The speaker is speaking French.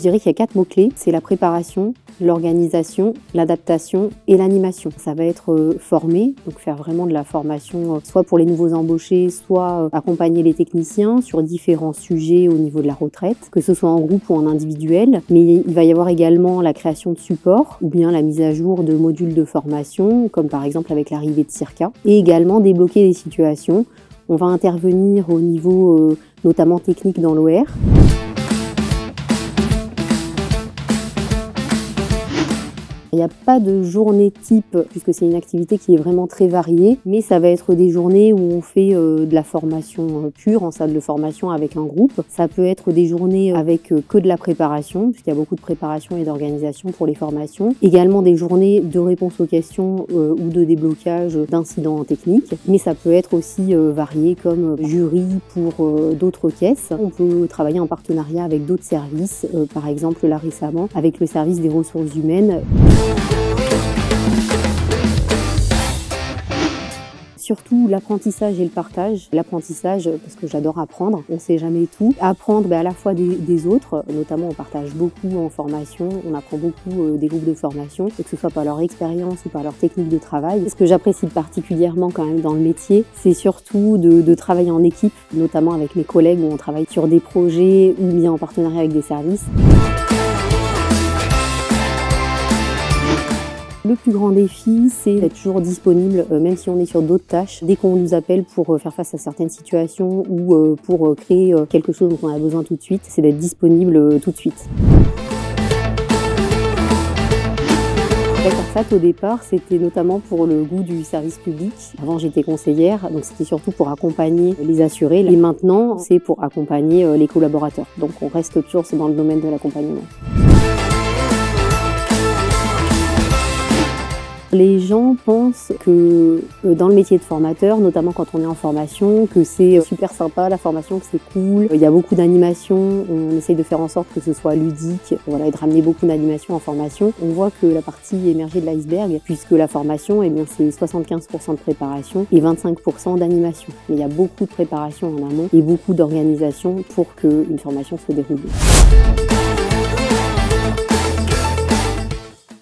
dirais qu'il y a 4 mots-clés. C'est la préparation, l'organisation, l'adaptation et l'animation. Ça va être former, donc faire vraiment de la formation, soit pour les nouveaux embauchés, soit accompagner les techniciens sur différents sujets au niveau de la retraite, que ce soit en groupe ou en individuel. Mais il va y avoir également la création de supports ou bien la mise à jour de modules de formation, comme par exemple avec l'arrivée de Circa, et également débloquer des situations. On va intervenir au niveau notamment technique dans l'OR. Il n'y a pas de journée type, puisque c'est une activité qui est vraiment très variée, mais ça va être des journées où on fait de la formation pure, en salle de formation avec un groupe. Ça peut être des journées avec que de la préparation, puisqu'il y a beaucoup de préparation et d'organisation pour les formations. Également des journées de réponse aux questions ou de déblocage d'incidents techniques. Mais ça peut être aussi varié comme jury pour d'autres caisses. On peut travailler en partenariat avec d'autres services, par exemple là récemment avec le service des ressources humaines. Surtout l'apprentissage et le partage. L'apprentissage, parce que j'adore apprendre, on ne sait jamais tout. Apprendre à la fois des autres, notamment on partage beaucoup en formation, on apprend beaucoup des groupes de formation, que ce soit par leur expérience ou par leur technique de travail. Ce que j'apprécie particulièrement quand même dans le métier, c'est surtout de travailler en équipe, notamment avec mes collègues où on travaille sur des projets ou bien en partenariat avec des services. Le plus grand défi, c'est d'être toujours disponible, même si on est sur d'autres tâches. Dès qu'on nous appelle pour faire face à certaines situations ou pour créer quelque chose dont on a besoin tout de suite, c'est d'être disponible tout de suite. Au départ, c'était notamment pour le goût du service public. Avant, j'étais conseillère, donc c'était surtout pour accompagner les assurés. Et maintenant, c'est pour accompagner les collaborateurs. Donc on reste toujours dans le domaine de l'accompagnement. Les gens pensent que dans le métier de formateur, notamment quand on est en formation, que c'est super sympa la formation, que c'est cool. Il y a beaucoup d'animation, on essaye de faire en sorte que ce soit ludique, voilà, et de ramener beaucoup d'animation en formation. On voit que la partie émergée de l'iceberg, puisque la formation, eh bien, c'est 75% de préparation et 25% d'animation. Mais il y a beaucoup de préparation en amont et beaucoup d'organisation pour qu'une formation soit déroulée.